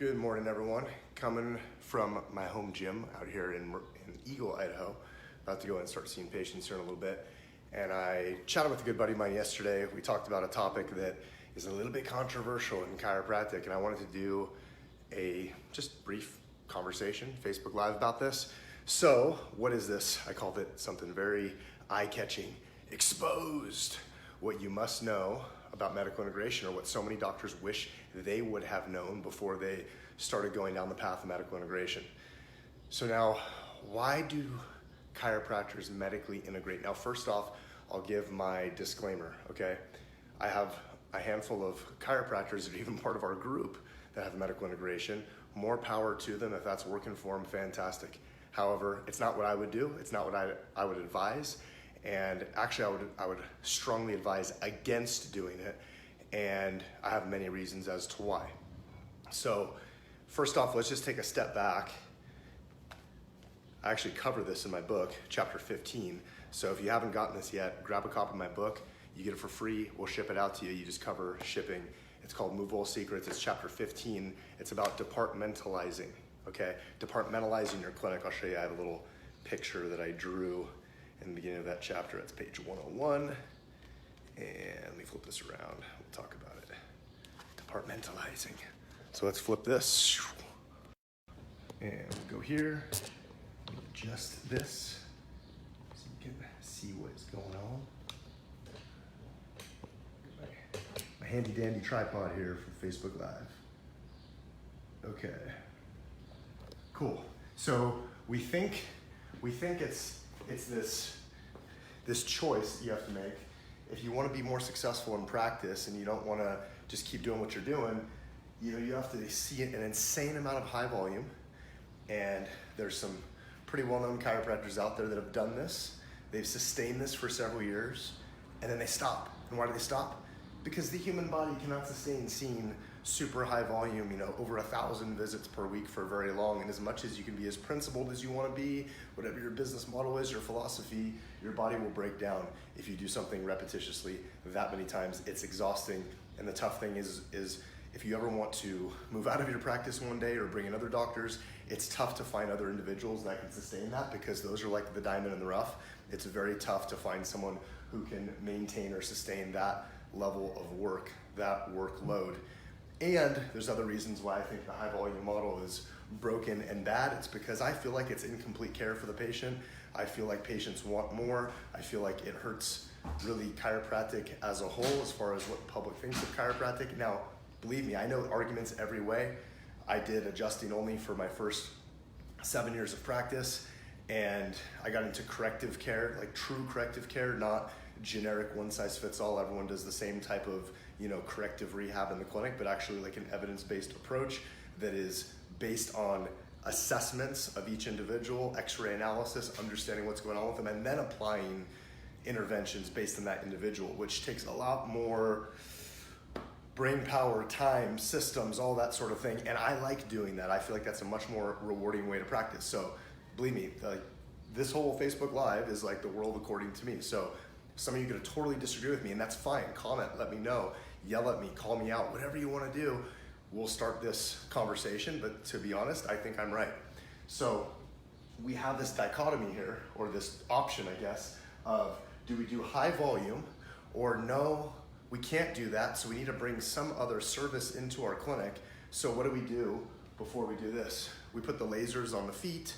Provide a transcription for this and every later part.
Good morning, everyone. Coming from my home gym out here in Eagle, Idaho. About to go and start seeing patients here in a little bit. And I chatted with a good buddy of mine yesterday. We talked about a topic that is a little bit controversial in chiropractic, and I wanted to do a just brief conversation, Facebook Live about this. So, what is this? I called it something very eye-catching. Exposed. What you must know about medical integration, or what so many doctors wish they would have known before they started going down the path of medical integration. So now, why do chiropractors medically integrate? Now, first off, I'll give my disclaimer, okay? I have a handful of chiropractors that are even part of our group that have medical integration. More power to them. If that's working for them, fantastic. However, it's not what I would do. It's not what I would advise. And actually, I would strongly advise against doing it, and I have many reasons as to why. So, first off, let's just take a step back. I actually cover this in my book, chapter 15. So if you haven't gotten this yet, grab a copy of my book. You get it for free. We'll ship it out to you. You just cover shipping. It's called Move All Secrets. It's chapter 15. It's about departmentalizing, okay? Departmentalizing your clinic. I'll show you. I have a little picture that I drew in the beginning of that chapter. It's page 101. And let me flip this around. We'll talk about it. Departmentalizing. So let's flip this. And we'll go here. Adjust this so you can see what's going on. My handy dandy tripod here for Facebook Live. Okay. Cool. So we think it's this choice you have to make. If you want to be more successful in practice and you don't want to just keep doing what you're doing, you have to see an insane amount of high volume. And there's some pretty well-known chiropractors out there that have done this. They've sustained this for several years, and then they stop. And why do they stop? Because the human body cannot sustain seeing super high volume, over 1,000 visits per week for very long. And as much as you can be as principled as you want to be, whatever your business model is, your philosophy, your body will break down if you do something repetitiously that many times. It's exhausting. And the tough thing is if you ever want to move out of your practice one day or bring in other doctors, it's tough to find other individuals that can sustain that, because those are like the diamond in the rough. It's very tough to find someone who can maintain or sustain that level of work, that workload. And there's other reasons why I think the high volume model is broken and bad. It's because I feel like it's incomplete care for the patient. I feel like patients want more. I feel like it hurts really chiropractic as a whole as far as what the public thinks of chiropractic. Now, believe me, I know arguments every way. I did adjusting only for my first 7 years of practice, and I got into corrective care, like true corrective care, not generic one size fits all. Everyone does the same type of corrective rehab in the clinic, but actually like an evidence-based approach that is based on assessments of each individual, x-ray analysis, understanding what's going on with them, and then applying interventions based on that individual, which takes a lot more brain power, time, systems, all that sort of thing. And I like doing that. I feel like that's a much more rewarding way to practice. So believe me, this whole Facebook Live is like the world according to me. So some of you are gonna totally disagree with me, and that's fine. Comment, let me know, yell at me, call me out, whatever you wanna do. We'll start this conversation, but to be honest, I think I'm right. So we have this dichotomy here, or this option, I guess, of do we do high volume, or no, we can't do that, so we need to bring some other service into our clinic. So what do we do before we do this? We put the lasers on the feet.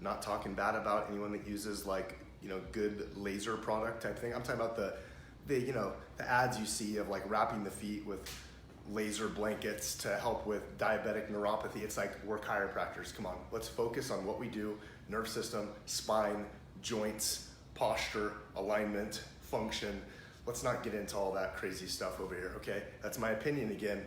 Not talking bad about anyone that uses good laser product type thing. I'm talking about the ads you see of like wrapping the feet with laser blankets to help with diabetic neuropathy. It's like, we're chiropractors, come on, let's focus on what we do: nerve system, spine, joints, posture, alignment, function. Let's not get into all that crazy stuff over here, okay? That's my opinion again.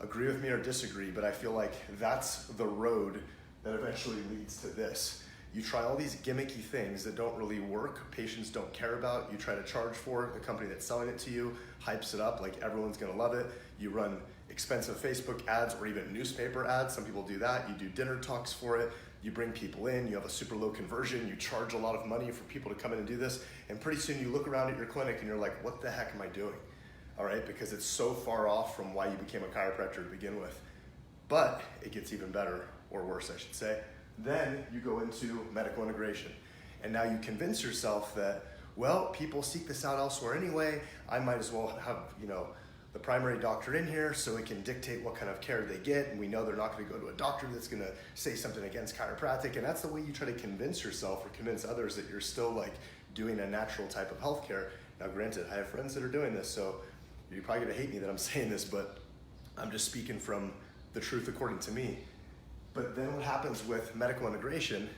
Agree with me or disagree, but I feel like that's the road that eventually leads to this. You try all these gimmicky things that don't really work, patients don't care about, you try to charge for it, the company that's selling it to you hypes it up like everyone's gonna love it. You run expensive Facebook ads or even newspaper ads, some people do that. You do dinner talks for it, you bring people in, you have a super low conversion, you charge a lot of money for people to come in and do this, and pretty soon you look around at your clinic and you're like, what the heck am I doing? All right, because it's so far off from why you became a chiropractor to begin with. But it gets even better, or worse, I should say. Then you go into medical integration. And now you convince yourself that, well, people seek this out elsewhere anyway. I might as well have, the primary doctor in here so it can dictate what kind of care they get. And we know they're not going to go to a doctor that's going to say something against chiropractic. And that's the way you try to convince yourself or convince others that you're still like doing a natural type of healthcare. Now, granted, I have friends that are doing this, so you're probably going to hate me that I'm saying this, but I'm just speaking from the truth according to me. But then what happens with medical integration,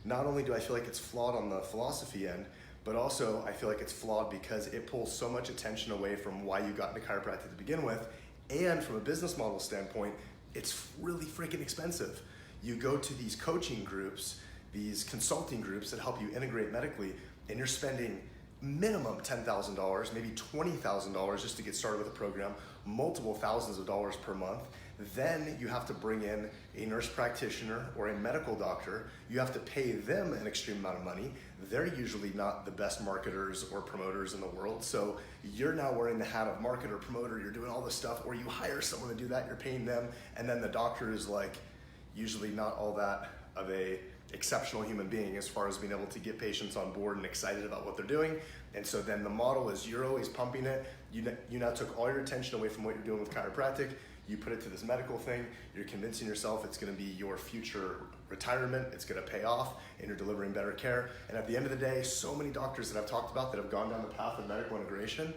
not only do I feel like it's flawed on the philosophy end, but also I feel like it's flawed because it pulls so much attention away from why you got into chiropractic to begin with. And from a business model standpoint, it's really freaking expensive. You go to these coaching groups, these consulting groups that help you integrate medically, and you're spending minimum $10,000, maybe $20,000 just to get started with a program, multiple thousands of dollars per month. Then you have to bring in a nurse practitioner or a medical doctor. You have to pay them an extreme amount of money. They're usually not the best marketers or promoters in the world. So you're now wearing the hat of marketer, promoter, you're doing all this stuff, or you hire someone to do that, you're paying them, and then the doctor is like usually not all that of a exceptional human being as far as being able to get patients on board and excited about what they're doing. And so then the model is you're always pumping it. You now took all your attention away from what you're doing with chiropractic. You put it to this medical thing. You're convincing yourself it's going to be your future retirement. It's going to pay off and you're delivering better care. And at the end of the day, so many doctors that I've talked about that have gone down the path of medical integration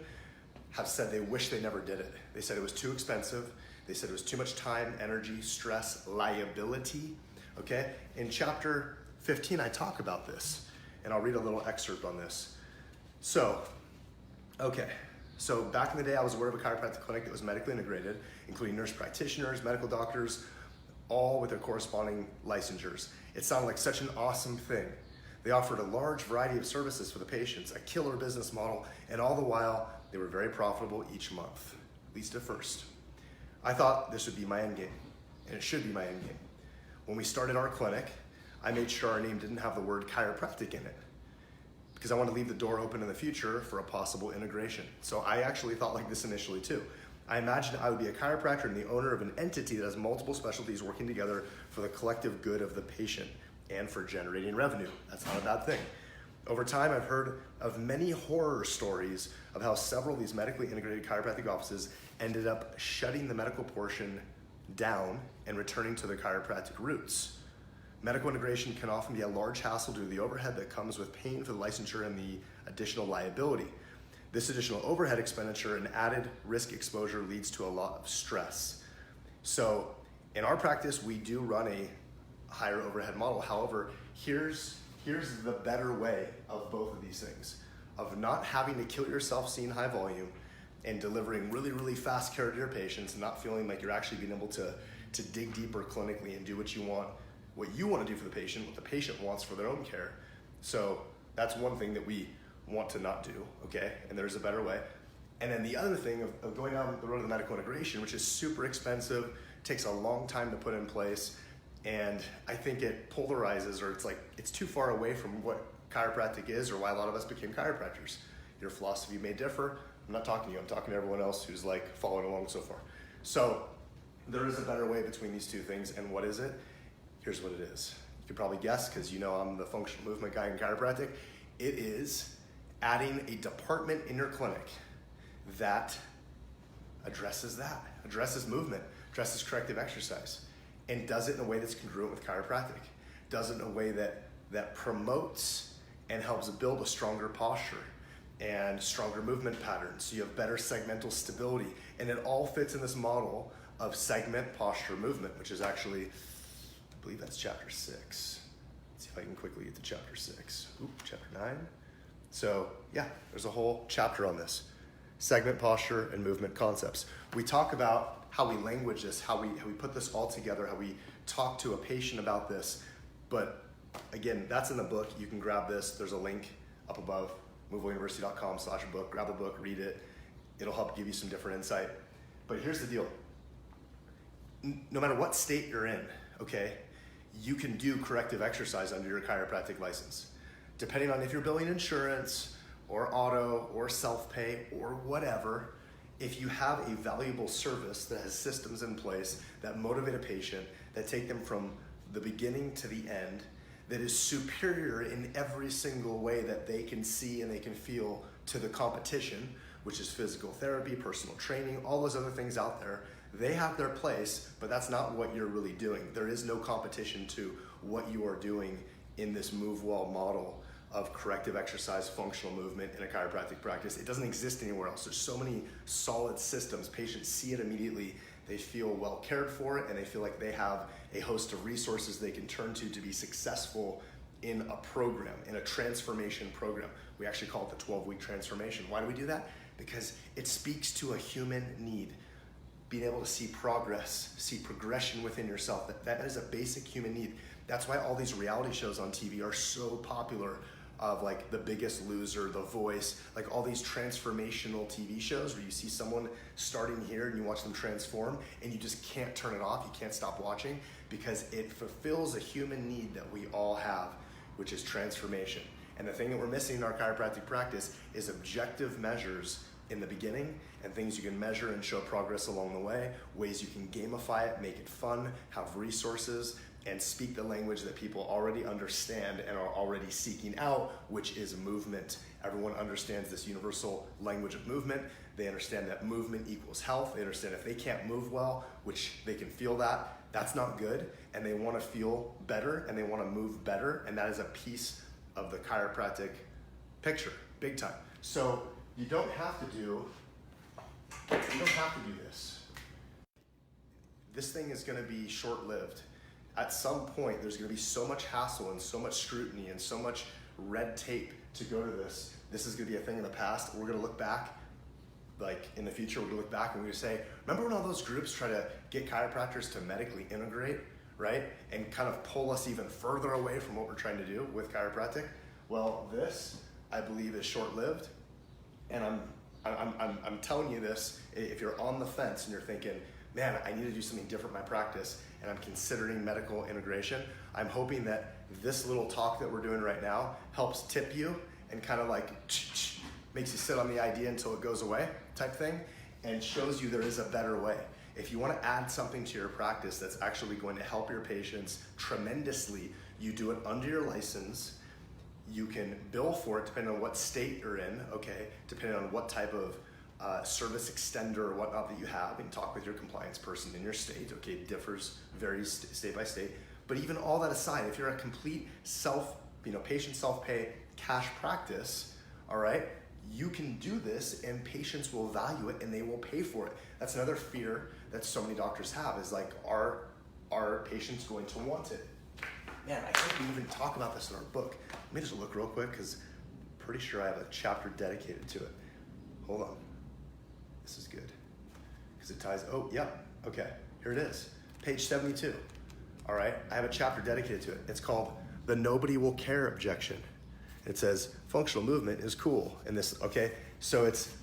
have said they wish they never did it. They said it was too expensive. They said it was too much time, energy, stress, liability. Okay, in chapter 15, I talk about this, and I'll read a little excerpt on this. So back in the day, I was aware of a chiropractic clinic that was medically integrated, including nurse practitioners, medical doctors, all with their corresponding licensures. It sounded like such an awesome thing. They offered a large variety of services for the patients, a killer business model, and all the while, they were very profitable each month, at least at first. I thought this would be my end game, and it should be my end game. When we started our clinic, I made sure our name didn't have the word chiropractic in it because I want to leave the door open in the future for a possible integration. So I actually thought like this initially too. I imagined I would be a chiropractor and the owner of an entity that has multiple specialties working together for the collective good of the patient and for generating revenue. That's not a bad thing. Over time, I've heard of many horror stories of how several of these medically integrated chiropractic offices ended up shutting the medical portion down and returning to their chiropractic roots. Medical integration can often be a large hassle due to the overhead that comes with paying for the licensure and the additional liability. This additional overhead expenditure and added risk exposure leads to a lot of stress. So in our practice, we do run a higher overhead model. However, here's the better way of both of these things, of not having to kill yourself seeing high volume and delivering really, really fast care to your patients and not feeling like you're actually being able to dig deeper clinically and do what you want to do for the patient, what the patient wants for their own care. So that's one thing that we want to not do, okay? And there's a better way. And then the other thing of going down the road of the medical integration, which is super expensive, takes a long time to put in place, and I think it polarizes, or it's too far away from what chiropractic is or why a lot of us became chiropractors. Your philosophy may differ. I'm not talking to you, I'm talking to everyone else who's like following along so far. So there is a better way between these two things, and what is it? Here's what it is. You could probably guess because you know I'm the functional movement guy in chiropractic. It is adding a department in your clinic that addresses movement, addresses corrective exercise, and does it in a way that's congruent with chiropractic, does it in a way that promotes and helps build a stronger posture and stronger movement patterns, so you have better segmental stability. And it all fits in this model of segment, posture, movement, which is actually, I believe that's chapter 6. Let's see if I can quickly get to chapter 6. Chapter 9. So yeah, there's a whole chapter on this. Segment, posture, and movement concepts. We talk about how we language this, how we put this all together, how we talk to a patient about this. But again, that's in the book. You can grab this. There's a link up above, moveableuniversity.com/book. Grab the book, read it. It'll help give you some different insight. But here's the deal. No matter what state you're in, okay, you can do corrective exercise under your chiropractic license. Depending on if you're billing insurance or auto or self-pay or whatever, if you have a valuable service that has systems in place that motivate a patient, that take them from the beginning to the end, that is superior in every single way that they can see and they can feel to the competition, which is physical therapy, personal training, all those other things out there, they have their place, but that's not what you're really doing. There is no competition to what you are doing in this MoveWell model of corrective exercise, functional movement in a chiropractic practice. It doesn't exist anywhere else. There's so many solid systems. Patients see it immediately. They feel well cared for, and they feel like they have a host of resources they can turn to be successful in a program, in a transformation program. We actually call it the 12-week transformation. Why do we do that? Because it speaks to a human need. Being able to see progress, see progression within yourself, that is a basic human need. That's why all these reality shows on TV are so popular, of like The Biggest Loser, The Voice, like all these transformational TV shows where you see someone starting here and you watch them transform and you just can't turn it off, you can't stop watching, because it fulfills a human need that we all have, which is transformation. And the thing that we're missing in our chiropractic practice is objective measures in the beginning and things you can measure and show progress along the way, ways you can gamify it, make it fun, have resources, and speak the language that people already understand and are already seeking out, which is movement. Everyone understands this universal language of movement. They understand that movement equals health. They understand if they can't move well, which they can feel that, that's not good, and they want to feel better and they want to move better, and that is a piece of the chiropractic picture, big time. So you don't have to do this. This thing is going to be short-lived. At some point, there's going to be so much hassle and so much scrutiny and so much red tape to go to this. This is going to be a thing in the past. We're going to look back, like in the future, we're going to look back and we're going to say, remember when all those groups try to get chiropractors to medically integrate, right? And kind of pull us even further away from what we're trying to do with chiropractic? Well, this, I believe, is short-lived. And I'm telling you this, if you're on the fence and you're thinking, man, I need to do something different in my practice, and I'm considering medical integration, I'm hoping that this little talk that we're doing right now helps tip you and kind of like makes you sit on the idea until it goes away type thing, and shows you there is a better way. If you want to add something to your practice that's actually going to help your patients tremendously, you do it under your license. You can bill for it depending on what state you're in, okay, depending on what type of service extender or whatnot that you have, and talk with your compliance person in your state, okay, it differs, varies state by state. But even all that aside, if you're a complete patient self-pay cash practice, all right, you can do this and patients will value it and they will pay for it. That's another fear that so many doctors have, is like, are patients going to want it? Man, I think we even talk about this in our book. Let me just look real quick, because I'm pretty sure I have a chapter dedicated to it. Hold on. This is good, because it ties, oh, yeah, okay, here it is, page 72. All right, I have a chapter dedicated to it. It's called The Nobody Will Care Objection. It says, functional movement is cool, and this, okay? So it's,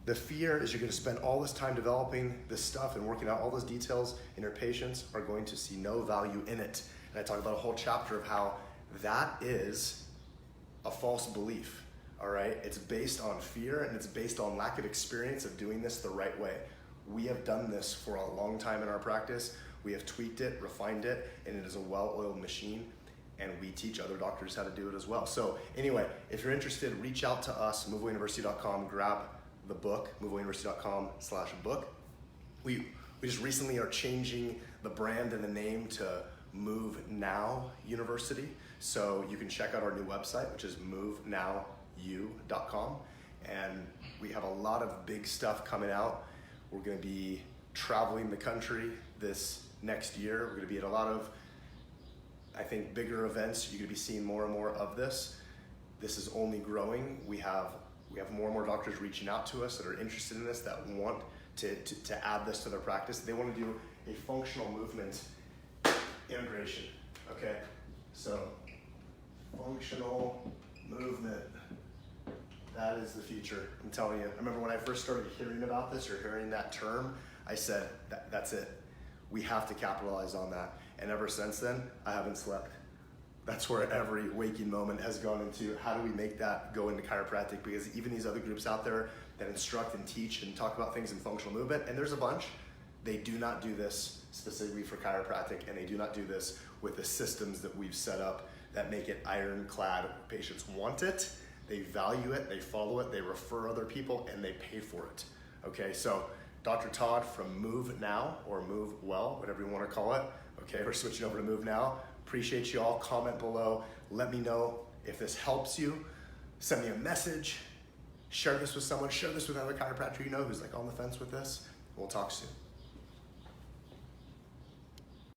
the fear is you're gonna spend all this time developing this stuff and working out all those details, and your patients are going to see no value in it. And I talk about a whole chapter of how that is a false belief. All right, it's based on fear, and it's based on lack of experience of doing this the right way. We have done this for a long time in our practice. We have tweaked it, refined it, and it is a well-oiled machine, and we teach other doctors how to do it as well. So anyway, if you're interested, reach out to us, MoveWellUniversity.com, grab the book, MoveWellUniversity.com/book. We just recently are changing the brand and the name to Move Now University. So you can check out our new website, which is MoveNowU.com, and we have a lot of big stuff coming out. We're going to be traveling the country this next year. We're going to be at a lot of, I think, bigger events. You're going to be seeing more and more of this. This is only growing. We have more and more doctors reaching out to us that are interested in this, that want to add this to their practice. They want to do a functional movement integration, okay? So, functional movement, that is the future, I'm telling you. I remember when I first started hearing about this, or hearing that term, I said, that's it. We have to capitalize on that. And ever since then, I haven't slept. That's where every waking moment has gone into, how do we make that go into chiropractic? Because even these other groups out there that instruct and teach and talk about things in functional movement, and there's a bunch. They do not do this specifically for chiropractic, and they do not do this with the systems that we've set up that make it ironclad. Patients want it, they value it, they follow it, they refer other people, and they pay for it. Okay, so Dr. Todd from Move Now, or Move Well, whatever you want to call it. Okay, we're switching over to Move Now. Appreciate you all. Comment below. Let me know if this helps you. Send me a message. Share this with someone. Share this with another chiropractor you know who's like on the fence with this. We'll talk soon.